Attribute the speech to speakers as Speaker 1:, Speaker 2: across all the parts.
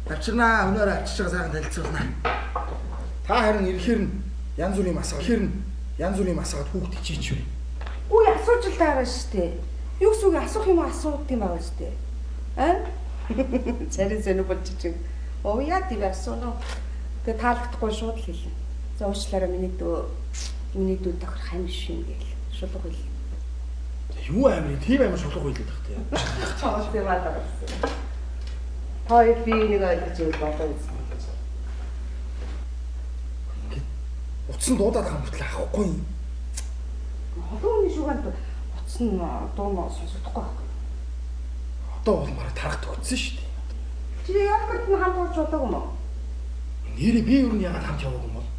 Speaker 1: Авчирнаа өнөөр авчиж байгаа сайхан танилцуулна. Та харин ирэхээр нь янз бүрийн асуулт хүүхд хичээч вэ.
Speaker 2: Үгүй асууж л байгаа шүү дээ. Юу гэсэн үг асуух юм асуух юм байгаа шүү дээ. Царин зэнэ болчих. Яа тийм асууно. Тэгээ таалагдахгүй шууд л хэлнэ. За уучлаарай миний дүү тохир хань биш юм гээл. Шулуух хэл.
Speaker 1: Юу амир тийм амир шулуух хэлээд тах тийм.
Speaker 2: Чаас тийм аа. Хой би нэг ойлгож өгөх болоо гэсэн.
Speaker 1: Утсан дуудаад байгаа мөртлөө авахгүй юм.
Speaker 2: Холооны шуганд утсан дуу сонсохгүй байхгүй.
Speaker 1: Одоо бол мараа тарахт өгсөн шүү дээ.
Speaker 2: Чи яг гот нь хамт болж болоогүй юм уу?
Speaker 1: Нэрээ би юу нэг яагаад хамт яваагүй юм бол?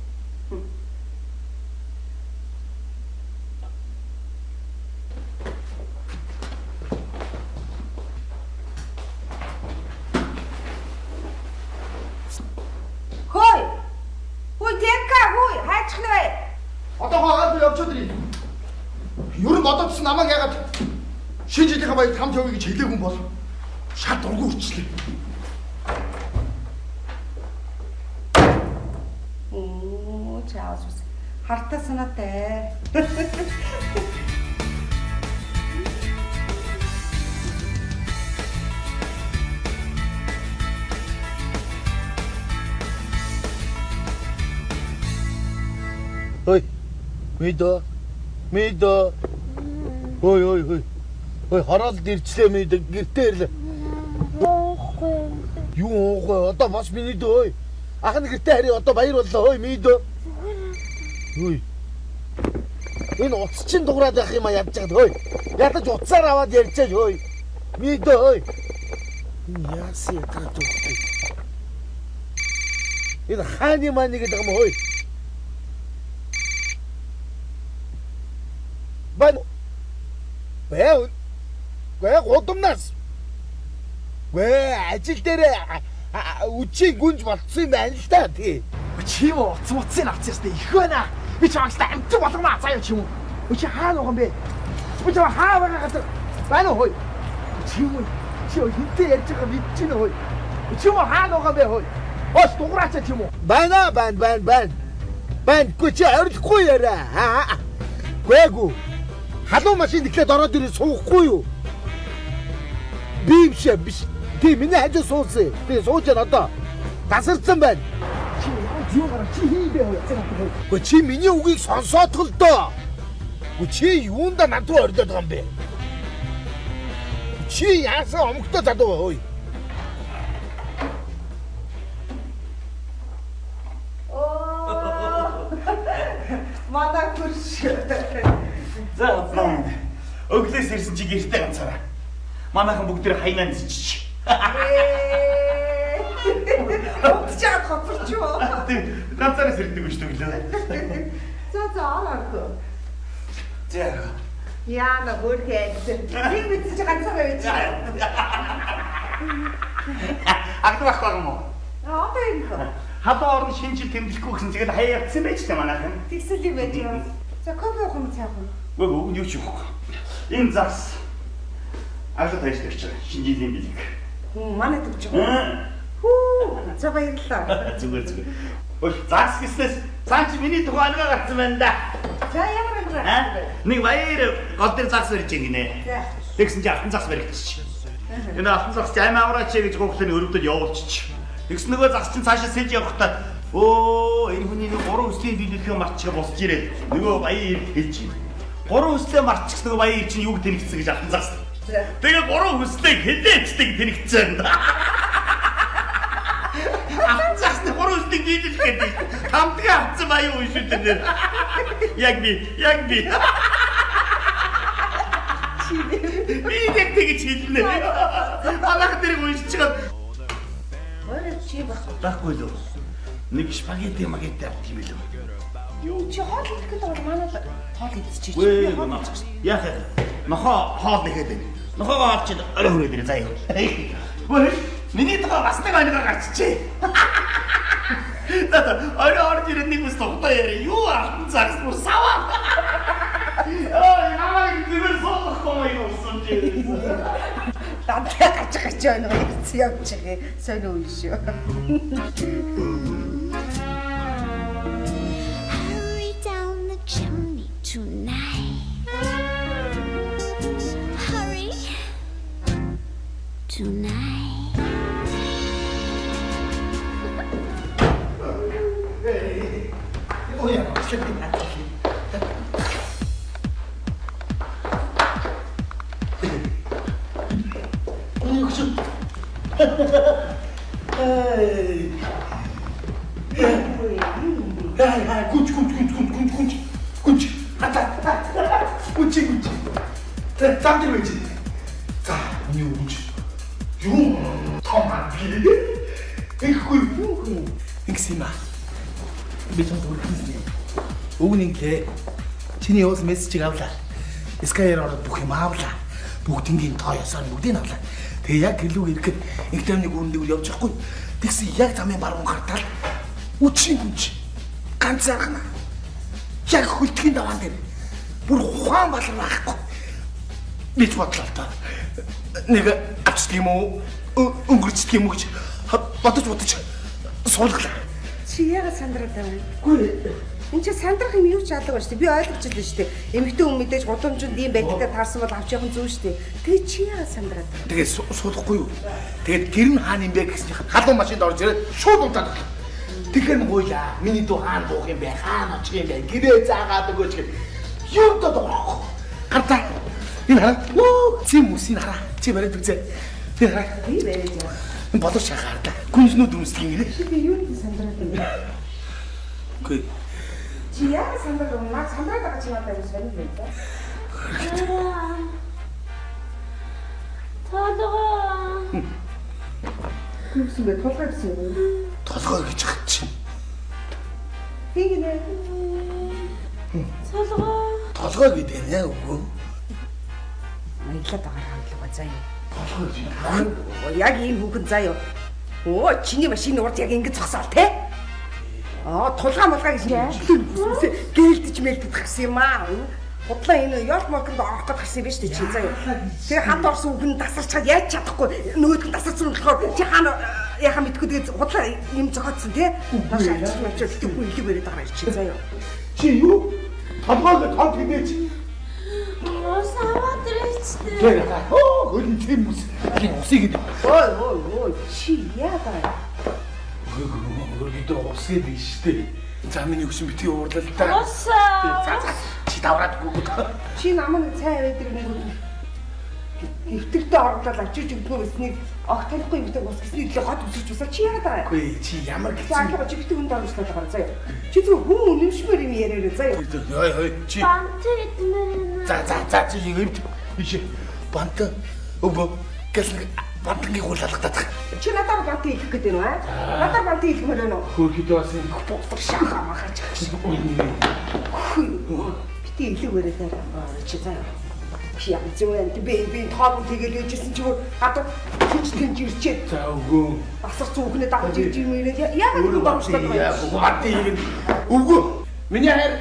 Speaker 1: Ер нь одоодс намайг ягаад шинэ жилийнхаа баярт хамт явъя гэж хэлээгүй бол шат ургуу үрчлээ.
Speaker 2: Чаус. Хартаа санаатай.
Speaker 3: Ой. Мэдо. Ой. Хараад ирчлээ мэдо гэртээ ирлээ. Юу одоо бас миний дөө. Ахны гэртээ хари одоо баяр боллоо. Ой мэдо. Ой. Энэ утас чин дуурайд байх юм а ядж байгаа. Ой. Ядаж утсаар аваад ярьчаач. Ой. Мэдо. Ой. Яаси ятгаад өгч. Энэ хааны мааны гэдэг юм ой. Бан Гэ годомнаас. Гэ ажил дээр үчиг гүнж болцсон юм байна л да тий.
Speaker 1: Чи юу уцмуцын авчихсан их байна. Би чамаас амт болгоно заяа чи юм. Чи хаана байгаа юм бэ? Би чам хаа байгаа газар байна уу? Чи хинтээ ярьж байгаа мэдчихнэ хөөе. Чи юу хаана байгаа юм бэ хөөе? Ос дуграач чи юм уу?
Speaker 3: Байна. Гү чи орилохгүй яриа. Гэгүү. Халуун машин ирэхэд ороод ирээ суухгүй юу? Би биш. Тий миний хажуу суусан. Би сууж байна одоо. Тасарсан байна.
Speaker 1: Чи юу гараа чи хийбэ хөөе.
Speaker 3: Гү чи миний үгийг сонсоод л доо. Гү чи юунда над руу ордоод байгаа юм бэ? Чи яасан омгтой задуу хөөе.
Speaker 2: Манай хурш.
Speaker 4: За удлаа. Өглөөс ирсэн чи гэртээ ганцаараа. Манайхан бүгд тэр хайнаа зичиж.
Speaker 2: Утчаад хоцорч юу?
Speaker 4: Ганцаараас ирдэг гэж төглөө.
Speaker 2: За ороо.
Speaker 4: За.
Speaker 2: Яна бүрхээ. Би мэдчихэж ганцаараа байж.
Speaker 4: Агтвах байгаа юм уу?
Speaker 2: Одоо энэ.
Speaker 4: Хадаа орон шинжил тэмдэглэхгүй гэсэн тэгээд хаяа явцсан байж таа манайхан.
Speaker 2: Тэгсэл юм байж юу? За кофе уух юм цаах юм.
Speaker 4: Үгүй юу ч юухгүй. Энэ зас. Ажил тааш тавьж байгаа. Шинжилгээ билэг.
Speaker 2: Манай төгч байгаа. Хүү, за баярлалаа.
Speaker 4: Зүгээр. Ой, зас гэснээс цаан чи миний тухай алгаа гарсан байна да.
Speaker 2: За ямар юм.
Speaker 4: Нэг баяр гол дээр зас барьж гинэ. Тэгсэн чи алтан зас баригдчих. Энэ алтан зас чи амь авраач гэж гуглын өрөвдөд явуулчих. Тэгс нөгөө зас чинь цаашаа сэлж явахдаа энэ хүний нэг 3 хүслийн дийлэнхээ марчгаа босч ирээд нөгөө баяр хэлж байна. 3 хүслээ марчих нөгөө баяр чинь юуг тэнэгцсэн гэж алтан зас. Тэгээ 3 хүслийг хэлээчдэг тэнэгцсэн. Алтан зас 3 хүслийг дийлэх гэдэг. Хамтгаа авцсан баяр уу шүү дээ. Яг би. Би нэг тэгж хэлнэ. Манайх тэрийг уншиж чад.
Speaker 2: Өөрөө чи
Speaker 4: Баггүй л. Нэг спагетти магетти авт юм билүү.
Speaker 2: юу чи хоол идэх гэдэг бол манай хоол идчихэж
Speaker 4: Вэ яах вэ? Нохоо хоол нэхэд байна. Нохоогоо авчид орой хүрээд ирээ заа юу. Вэ миний тага бас нэг ангаа гарчжээ. Орой орж ирээд нэг ус тогтоо яа. Юу алтан цагс бүр саваа. Ой намайг зүгээр суулгахгүй юм уу?
Speaker 2: Дандаа гаж байна уу гэсэн явж байгаа. Сонио үе шүү.
Speaker 5: Hurry down the chimney tonight. Hurry tonight.
Speaker 1: 뭐야? 땀들 왜지? 자, 이 우지. 용, 더만 비.
Speaker 6: Иксима. Би ч зүгээр хэлсэн. Өгнийхээ чиний уус мессежийг авлаа. Скайер ороод бүх юм авлаа. Бүгднийг тоо ясаар бүгдийг авлаа. Тэгээ яг гэлүү ирэхэд инхтэмний гүрэндээ явж байхгүй. Тэгсэн яг замын баруун гартал үчиг ганцаархна. Яг хөлтгийн даваан дээр бүр ухаан балар байхгүй. Би ч бодлоо та. Нэг авчдаг юм уу? Өнгөрчдөг юм уу гэж бодож суулглаа.
Speaker 2: Чи яагаад сандраад байна? Үгүй. Энд чи сандрах юм юу ч алга шүү дээ. Би ойлгочихлоо шүү дээ. Эмэгтэй хүн мэдээж гудамжинд ийм байдалтай таарсан бол авч явах зүг шүү дээ. Тэгээ чи яагаад сандраад байна?
Speaker 6: Тэгээд суулгахгүй юу? Тэгээд гэр нь хаана юм бэ гэсэн чинь халуун машинд орж ирээд шууд удаад байна. Тэгэхээр гуйлаа. Миний дүү хаана буух юм бэ? Хаана очих юм бэ? Гэрээ заагаад өгөөч гэж. Юу доо. Гартаа. Энэ хараа. Оо, чи мөсийг хараа. Чи бариад үзээ. Би хараа.
Speaker 2: Би бариад яа.
Speaker 6: Бодож шахаар да. Күнснүүд үнсдэг юм гинэ.
Speaker 2: Би юу гэж сандраад байна?
Speaker 6: Үгүй.
Speaker 2: Чи яагаад сандраад байна? Наа сандраад байгаа чи надад юу сонир юм бэ?
Speaker 5: Толгой.
Speaker 2: Күнсэн бэ? Толгой гэсэн юм.
Speaker 6: Толгой гэж хат чинь.
Speaker 2: Хинэ.
Speaker 5: Толгой.
Speaker 6: Толгой гэдэг нэ үгүй.
Speaker 2: Маялаад байгаа хандлага заяа. Яг ийм хүүхэн заяа. Оо, чиний машины урд яг ингэж зогсоол те. Тулгаан болгоо гэж гэлдэж мэлдэж гисэн юм аа. Худлаа энэ ёлт молгонд орох гэж гисэн юм биш үү чи заяа. Тэр ханд орсон хүүхэн тасарч чад яаж чадахгүй. Нөгөөдг нь тасарсан болохоор чи хаана яхаа мэдгүй тэгээд худлаа юм зогоцсон те. Маш ачиж тэггүй илүү бариад байгаа чи заяа.
Speaker 3: Чи юу? Толгойг тод хийнээч.
Speaker 5: Саваад ирчихсэн.
Speaker 3: Тэр хөөе тийм үс.
Speaker 6: Би усыг гэдэг.
Speaker 2: Ой. Чи яагаад?
Speaker 6: Өөрөдөө усыг биштэй. За миний өшин битгий уурлал та.
Speaker 5: Усаа.
Speaker 6: Чи давраад гүгд.
Speaker 2: Чи намайг цай байдаг юм. Эвтэртээ орлол авчиж өгдгөө гэснийг огт танихгүй юм гэдэг ус гэсний төлөө хот үсэрч усаа чи яагаад байгаа?
Speaker 6: Үгүй чи ямар
Speaker 2: За
Speaker 6: гэсэн.
Speaker 2: алга чи битгий хүн дөрвөслөж байгаа заяа. Чи зөв хүн нэмшмэр юм яриараа заяа.
Speaker 6: Ой чи.
Speaker 5: Бантэг идмээр.
Speaker 6: За чи эвд биш. Бант өвөө гэсний бантгийн хул алгатаад.
Speaker 2: Чи надад бантыг хэлэх гэдэг нь аа? Надад бантыг хэлмээр байна уу?
Speaker 6: Хөрхөд бас энэ
Speaker 2: Бутар шахаа махаж байгаа. Бити илүүгээрээ дараа чи заяа. Чи яа зөвөн би тоог тэгэл ээжсэн чи гадар хинч ирчээд.
Speaker 6: за өвөө.
Speaker 2: Асар цүнхнээ дагаж ирж юм ирээд яагаад ингэ дөрвөслөж байгаа юм?
Speaker 6: Бантгийн өвөө. Миний хайр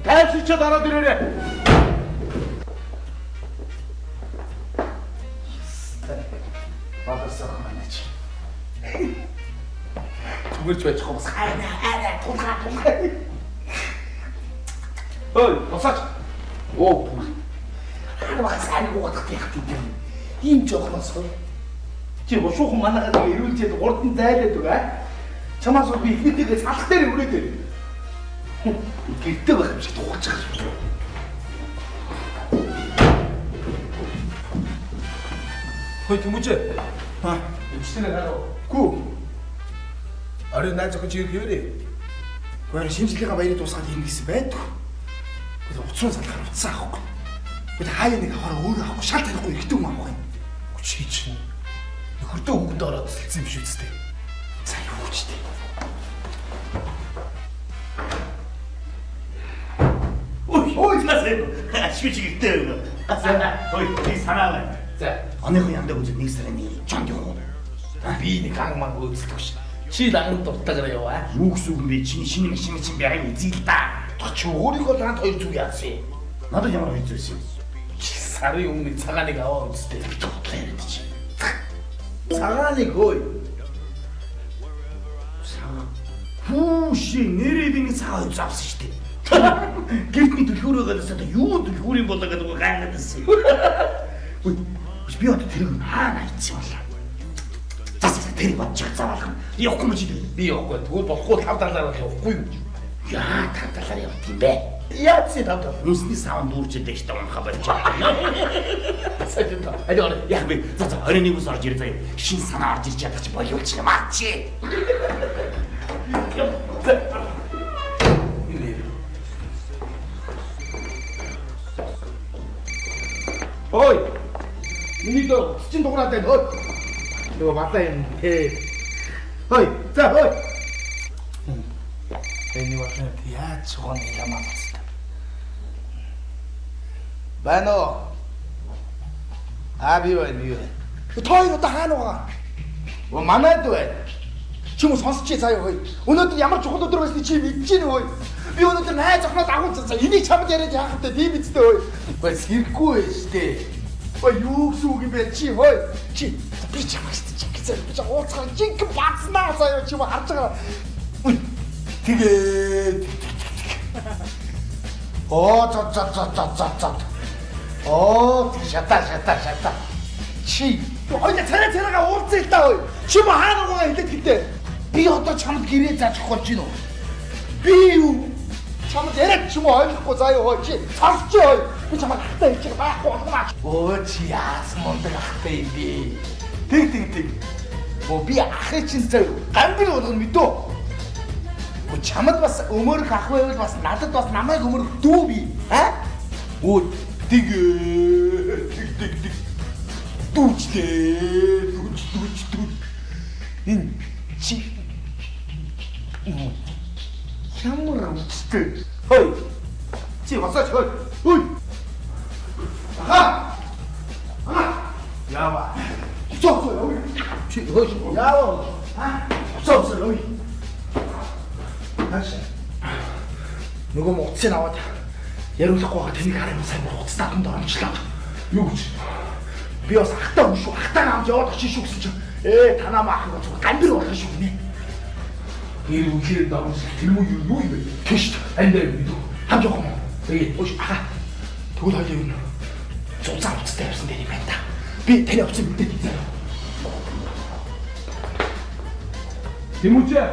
Speaker 6: тайлшчаад ороод ирээрээ. Бадарсах манайч. Түгэрч байж хомс хайраа тулгаа. Ой, босаач. Оо. Хаа сайн гоохдох юм. Ийм жоохноос. Чи бошуухан манайхад ирүүлчихэд урд нь зайлаад байгаа. Чамаас би ихнийгээ салах дээр өрөөд. Гэртээ байх юм шиг тухаж байгаа. Хой тэмүүжээ. Өчтөр гараа. Гүү. Арай найз охин чи ирээ.
Speaker 3: Гэр шинжлэлийн баярыг дуусгаад ирнэ гэсэн байдаг. Гэхдээ уцруу салахаар уцсан аахгүй. Гэхдээ хаяа нэг авахаар өөрөө авахгүй шал танихгүй ихтэй хүн авах юм.
Speaker 6: Чи чинь нөхөртөө хүүхэнд ороод тэлсэн юм шүү дээ.
Speaker 3: За юу ч дээ.
Speaker 4: Ой, насаа. Ашгүй чигтэй юм. Ой, би санаа.
Speaker 6: За,
Speaker 4: Оныхын ямдаг үзэл нэг сарын нэг чонд юм.
Speaker 6: би нэг ангмаг үздэг ш. Чи лагын дуртагаар яваа.
Speaker 4: Юу гэсэн үг бэ? Чиний шинэ машин чинь байгааг үзье л да.
Speaker 6: Чи өөрийнхөө ланд хоёр зүг яасан.
Speaker 4: Надад ямар хэцүүс юм.
Speaker 6: Чи сарын өмнө цагааныг аваа үзтээ.
Speaker 4: Тутлаа яриад чи.
Speaker 3: Цагааныг хөөе.
Speaker 4: Хүүши нэрээ биний цагаан хувь авсан шүү дээ. Гэртний түлхүүрөөгөөс одоо юу түлхүүрийн болоо гэдэг нь гайхадсан. Үгүй би одоо тэрийг хаана хийчих юм бол. За тэрийг бодчих заавал. Явахгүй юм чи тэр.
Speaker 6: Би явахгүй. Тэгвэл болохгүй тав талаар явахгүй юм.
Speaker 4: Яа тав талаар явт юм бэ?
Speaker 6: Яа чи тав талаар.
Speaker 4: Нүсний саван дүүрчэдэй штэ унхаа барьж.
Speaker 6: Сайхан та.
Speaker 4: Аль яг би за орой нэг ус орж ирээ заяа. Шин санаа орж ирж ядах чи боловч юм аа чи.
Speaker 3: Ой. Миний дөө чин дугаараа дай. Ой. Нөгөө батаа юм. Ой. За ой.
Speaker 6: Эний батаа яаж цогон ямаа баста. Бано. Би байна.
Speaker 3: Тойр одоо хаана байгаа?
Speaker 6: Манайд байна.
Speaker 3: Чи юм сонсчих заяа хөөе. Өнөөдөр ямар чухал өдөр байсныг чи мэдэж байна хөөе. Би өнөөдөр найз охноо дагуулсан. Энийг чамд яриад яах вэ? Би мэдтэй хөөе.
Speaker 6: Бас хэрэггүй штэ.
Speaker 3: Ой юу гэсэн үг юм бэ чи хөөе. Чи би чамаас чи гэж би ууцгаа жинк бацнаа заяа чи харж байгаа.
Speaker 6: Тэгээд. За. Шата.
Speaker 3: Чи хоёул царайгаа уулзъя л да хөөе. Чи ма хаана байгаа хэлээд хэлээ.
Speaker 6: Би одоо чамд гэрээ зааж болж гин үү?
Speaker 3: Би юу? Чамд яриад ч юм уу ойлгохгүй заяа хөөе. Чи сонсч хөөе. Би чамд хатаа хэлчих байхгүй болгоно.
Speaker 6: Чи яасан мундаг ахтай юм би. Тэг. Би ахыг чинь зав гамбир болгоно мэдөө. Чамд бас өмөрөх ах байвал бас надад бас намайг өмөрөх дүү би. Тэг. Дүүчтэй. Энэ чи ямар амттай.
Speaker 3: Хөөе. Чи басаач хөөе. Хөөе. Аха.
Speaker 6: Яава.
Speaker 3: Цоцоо.
Speaker 6: Чи хөөе.
Speaker 3: Яава. Цоцоо.
Speaker 6: Ааш. Нөгөө моцыг аваад яриулахгүй байгаа тэнийг хараа юм сайн моцтаа хүнд оромжлоо. Юу гэж? Би бас ахтаа юм шүү. Ахтаа авч яваад очиж шүү гэсэн чинь танаа маах гэж гамбир болох шүү нэ. Гэр үнхээр давж тэр муу юу юм бэ? Тэшт андаа мэдүү. Хамж явах юм. Тэгээд ууш аха. Тэгвэл хоёул юм. Цуцаа уцтай явсан дээр юм байна та. Би таны уцыг мэдээд хийсэн.
Speaker 3: Тэмүүчээ.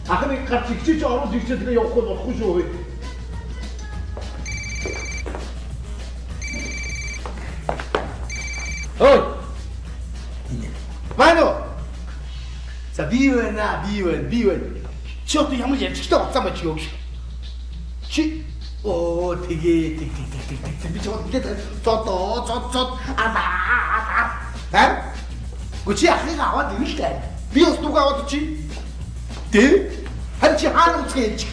Speaker 3: Ахны гарч игчиж оруулж игчээ тэгээ явахгүй болохгүй шүү хөөе. Ой. Мано.
Speaker 6: За би байна. Чи одоо ямар ярьжигтай болцсон байж юу гэж? Чи тэгээ
Speaker 3: Би чамд хэлээд зод
Speaker 6: аа. Гүчи ахыг аваад ирэлтэй.
Speaker 3: би бас дуугаа аваад чи.
Speaker 6: Тэ?
Speaker 3: Харин чи хаана үцгээж?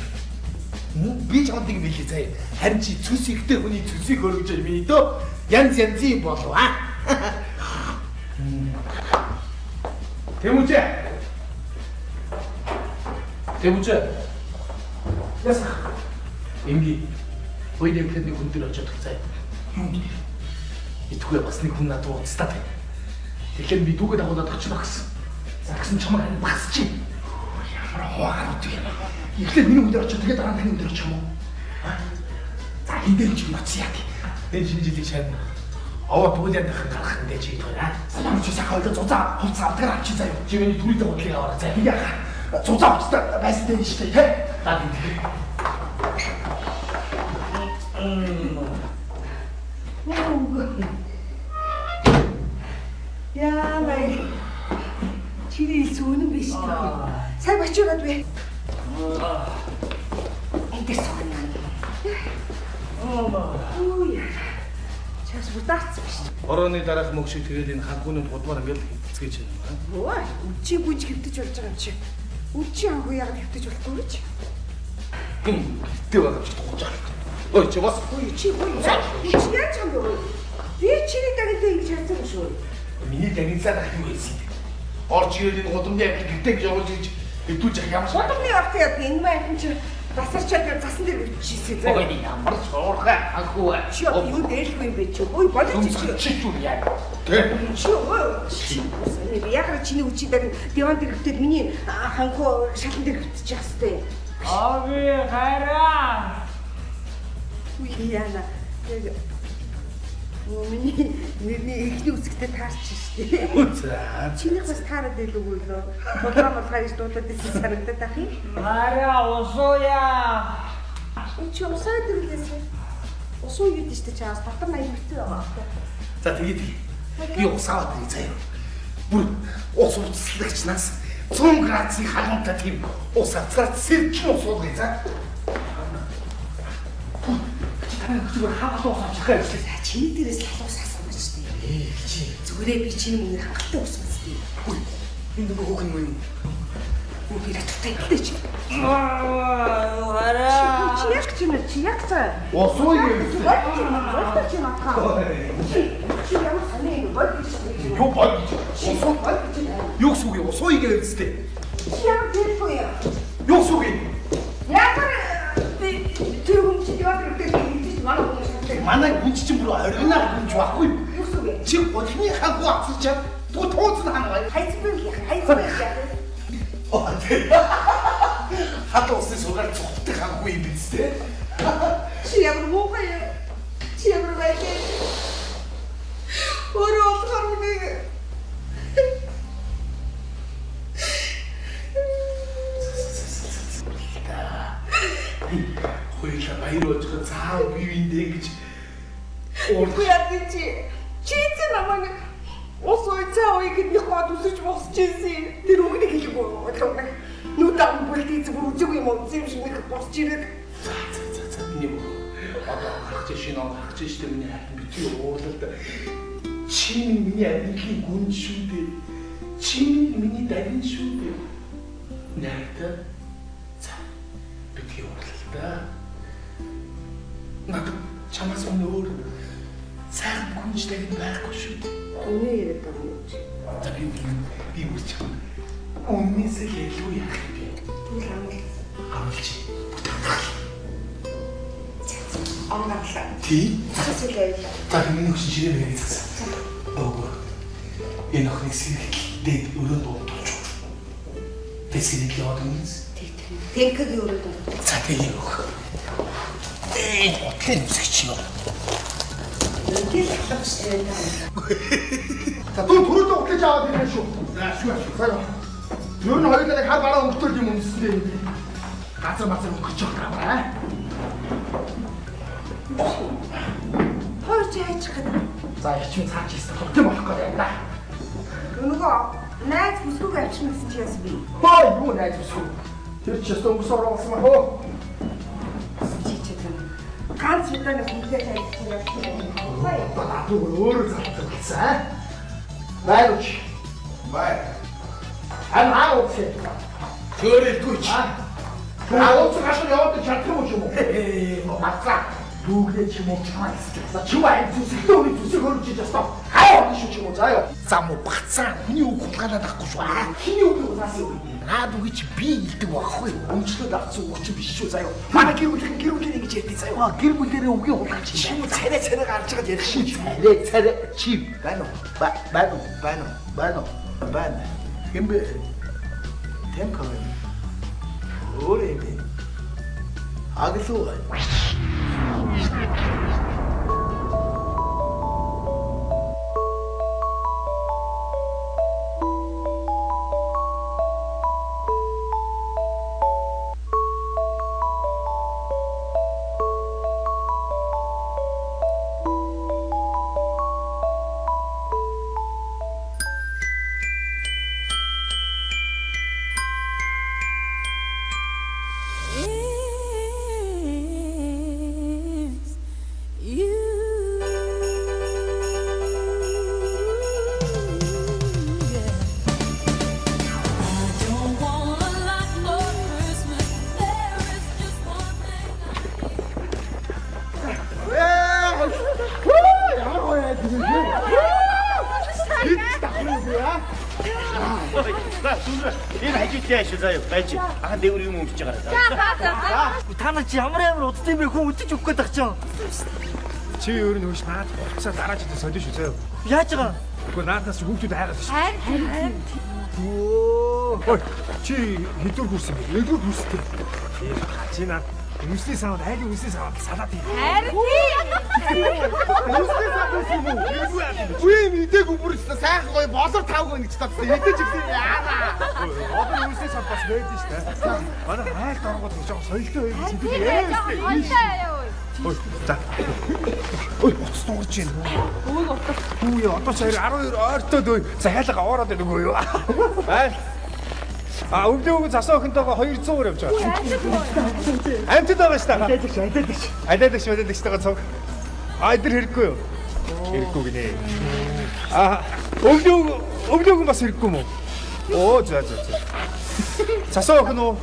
Speaker 6: Би чамд нэг хэлээ заяа. Харин чи цүс ихтэй хүний цүсийг хөргөж миний дөө янзын болов аа.
Speaker 3: Тэмүүчээ. Ясах.
Speaker 6: Инги хоёрын тэдний хүн дээр очиод заяа. Юу нэ? Итгүй бас нэг хүн надад ууцтаа байна. Тэгэхээр би дүүгээ дагуулад очихно гэсэн. За гэсэн чамаар басчих. Ямар хоогаанууд юм.
Speaker 3: Эхлээд миний хүн дээр очиод тэгээд дараа нь таны хүн дээр очих юм уу?
Speaker 6: За энэ дээр ч ноц яа. Энэ шинэ жилийн шат. Аваа бүгд ядах гарах энэ чи идэх аа.
Speaker 3: Ямар ч сайхан ойлоо зузаа хувцас авдаг авчи заяа.
Speaker 6: Чи миний түрүүтэй бодлыг аваарай заяа.
Speaker 3: Би яах? Зузаа хувцастай байсан дээ шүү дээ.
Speaker 6: За тийм.
Speaker 2: Яа мэй. Чиний зүүн биш үү? Сайн бачираад бэ. Энд сууна. Ой. Час бүтаац биш.
Speaker 6: Орооны дараах мөг шиг тэгээд энэ ханхууны будмаар ингээл хэвцгээж байна.
Speaker 2: Ой, үчи гүнж хэвтэж болж байгаа юм чи. Үчи анхуу яг хэвтэж болохгүй ч.
Speaker 6: Тэ байгаа ч тохож байгаа. Ой чи бас.
Speaker 2: Ой чи гүн. Үчи яаж юм бэ? Би чиний дагнтай ингэж хайцсан шүү.
Speaker 6: Миний дагнцаад ах юу хэлсэн. Орж ирээд энэ гудамжны амт гэртээ гэж явуулж ирж хэдүүлж ямар шаа.
Speaker 2: Гудамжны орт яг энэ маань чи тасарчаад засан дээр бичижсэн зэ.
Speaker 6: Ой ямар суурхай анхуу.
Speaker 2: Чи юу дээлгүй юм бэ чи? Ой болооч чи.
Speaker 6: Чи юу яа.
Speaker 2: Чи өө. Яг чиний үчидэг диван дээр хөвтөд миний ханхуу шатан дээр хөвтчих хэвчтэй.
Speaker 1: Аби хайраа.
Speaker 2: Яна. Миний ихний үсгтээ таарч штэ.
Speaker 6: За.
Speaker 2: Чиний бас таарад байлгүй лөө. Програм болгож дуудаад ирсэн санагдаад ах юм.
Speaker 1: Хайраа усууя.
Speaker 2: Чи усаад ирлээсэ. Усуу юу гэж чаас татар маяг битээ байгаа.
Speaker 6: За тэгээд би усаад ирээ заяа. Бүр ус уцлагчнаас 100 градусын халуунтай тийм ус авцраад сэрчин ус уулгая за. Зүгээр хаваа ус авчих хэрэглээ.
Speaker 2: Чиний дээрээс халуус асууж штэ.
Speaker 6: Чи
Speaker 2: Зүгээрээ би чиний мөнгөний хангалттай ус мэдтэй.
Speaker 6: энэ нөгөө хүүхэн юм.
Speaker 2: Үгүй таттай гэдэг чи.
Speaker 1: Хайраа.
Speaker 2: Чи яг цаа.
Speaker 6: Усуу юм.
Speaker 2: What чи матха. Чи ямар саний бод гэж.
Speaker 6: Юу бод? Усуу бод. Юу гэсэн үг юм? Усуу игээ үстэй.
Speaker 2: Чи ямар хэлэхгүй яа.
Speaker 6: Юу гэсэн үг юм?
Speaker 2: Яг тэр хүн чи яваад ирдэг гэж манай хүмүүс хэлдэг.
Speaker 6: Манай хүн чинь бүр оригинал хүнч байхгүй.
Speaker 2: Юу гэсэн үг?
Speaker 6: Чи бодны хангу авчирчаад туу тууцны хангай.
Speaker 2: Хайцгүй яа.
Speaker 6: Хатаа усны сургаал цогтдаг хангу юм биз дээ.
Speaker 2: Чи ямар муухай яа. Чи ямар байгээ. Өөрөө болохоор үнийг
Speaker 6: Хоёулаа баяр очгоо заав бивэндээ гэж
Speaker 2: Үгүй яа чи. Чи намайг ус уйцаа уйгэд нэг гоо үсэж босч ирсэн. Тэр үгнийг хэлэхгүй бодлоо. Нүдэн бүлтий зүг үзэг юм уу? Зэм шиг нэг босч ирээд.
Speaker 6: За миний одоо гарах чинь шинэ он гарах чинь штэ миний хатан битгий уурлалт. Чи миний амьдралын гүн шүү дээ. Чи миний дарин шүү дээ. Найта. За битгий уурлалт. Надад чамаас өөр сайхан гүнжлэг байхгүй шүү дээ.
Speaker 2: Үнэ яриад байгаа юм чи.
Speaker 6: За би үрч. Өмнөөсөө илүү яах вэ?
Speaker 2: Тэр
Speaker 6: Амлч.
Speaker 2: амгаалаа.
Speaker 6: Тий.
Speaker 2: Цэцэл явлаа.
Speaker 6: За миний хөшин ширээ мэрэг цаас. Дөө. Энэ охиныг сэргэлдээд өрөөнд дуудуулж. Тэсгэрийг яваад үнэс.
Speaker 2: Тэнкэг өрөөд.
Speaker 6: За тэгээ өөх. Хотлын үсгч юм.
Speaker 2: Тэр хавчтай.
Speaker 1: За дүү түрүүлээ утлаж аваад ирнэ шүү. За шүү. Сайн. Юу н хоёулаа нэг хар бараа өнгөтөл юм үнэстэй. Газар өнгөж байгаа.
Speaker 2: Хоёр чи хайчих гэдэг.
Speaker 1: За ичмэн цаач хийсэн тогтсон болох гэдэг юм да.
Speaker 2: Нөгөө найз бүсгүйг авчихна гэсэн чи яасан бэ?
Speaker 1: Хөө юу найз бүсгүй. Тэр ч өстө өнгөс ороолсон маа хөө.
Speaker 2: Чи чигээр. Ганц удааны хүнтэй хайчих юм.
Speaker 1: Баа өөрөө завтар гэсэн. Байрууч.
Speaker 3: Бай.
Speaker 1: Анаач.
Speaker 6: Төөрөлгүй ч.
Speaker 1: Аавч гашаа яваад чадсан юм уу? Бацаа. Дүүглээ ч юм уу чамаа хэлсэн. Чи бай зүсгэлээ үний зүсэг хөрж иж басна. Хаа шүү ч юм уу заа ёо.
Speaker 6: Зам уу бацаа. Хүний үг хулгайлаад ахгүй шүү.
Speaker 1: Хиний үг угаас юу?
Speaker 6: Наад үгүй чи би илдэг байхгүй.
Speaker 1: Өмчлөд авсан үг чинь биш шүү заа ёо. Манай гэр бүлийн ингэж ярьдیں۔ заа ёо.
Speaker 6: Гэр бүлэрээ үгийн хулгайч
Speaker 1: Чи юу царай гарч байгаа ярих шин.
Speaker 6: царай чи байна уу? Хэмбэ
Speaker 1: Тэмхэ. Өөрөө
Speaker 6: аглуу.
Speaker 4: Энэ хажуутай шүү заяа байж. Ахын дэвэр юм өмсөж байгаа.
Speaker 1: та нар чи ямар удтай юм бэ хүн өдөж өгөх гээд байгаа ч юм.
Speaker 3: Чи өөр нь хөөш наад хуцаа дараач идэ солио шүү заяа.
Speaker 1: Яаж байгаа?
Speaker 7: Гэхдээ наадаас хүүхдүүд хайгаад шүү.
Speaker 5: Харин.
Speaker 7: Ой, чи хэдүр хүрсэн бэ? Нэгдүр хүрсэн. Чи наад Үнсний савд айлын үнсний савд салаад юм.
Speaker 5: Харин.
Speaker 1: Үнсний сав юм уу? Үгүй мэдээгүй бүр ч сайхан гоё болор тавгүй нэг ч тавсан. Мэдээж ихсэн яана.
Speaker 7: Одоо үнсний сав бас байдаг шүү дээ. Манай хайлт оргууд гэж жоо соёлтой байв чи тийм
Speaker 5: Харин.
Speaker 7: Ой, за. Ой, уц дуурж байна.
Speaker 5: Өөг утас.
Speaker 7: Үгүй одоо ч 12 ойртоод ой. За хайлга аваад байдаг үгүй юу? Өвдөөг засаа охинтойгоо 200 явж байгаа. Амтд байгаа шүү дээ. Айдаалагч тагаа цог. Эдэр хэрэггүй юу? Хэрэггүй гинэ. Өвдөөг бас хэрэггүй мүү? Оо за. Засаа охин уу?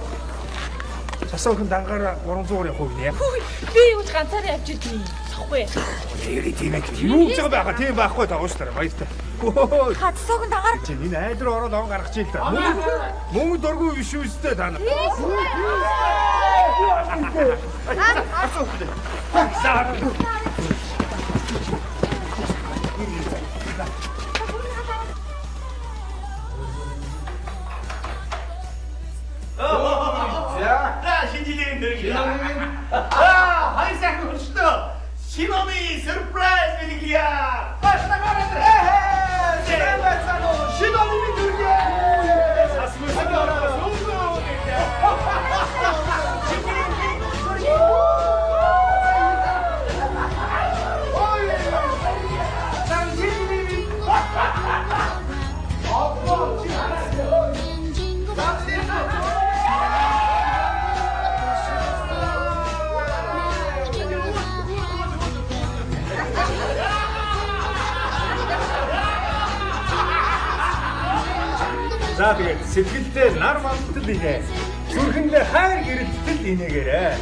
Speaker 7: Засаа охин дангаараа 300 явах уу гинэ.
Speaker 5: Би юу ч ганцаараа явж идэх. Сохгүй.
Speaker 7: Тийм ээ. Юу гэж байгаа тийм байхгүй таа ууштай баяртай.
Speaker 5: Хацсаг дагаар.
Speaker 7: Чи энэ айд руу ороод ав гаргаж ил та. Мөнгө дургүй биш үү сте та.
Speaker 4: 자, 신지님 드립니다. 하이사크 호시도 신호미 서프라이즈 드립니다.
Speaker 1: 신호님이 들게.
Speaker 7: За тэгээд сэтгэлдээ нар мандтал инээ. Зүрхэндээ хайр гэрэлтэл инээгээрээ.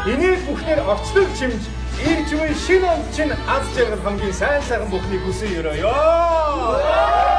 Speaker 7: Энийг бүхнээр орчлог чимж ирж буй шинэ онд чинь аз жаргал хамгийн сайн сайхан бүхнийг хүсэн өрөөё.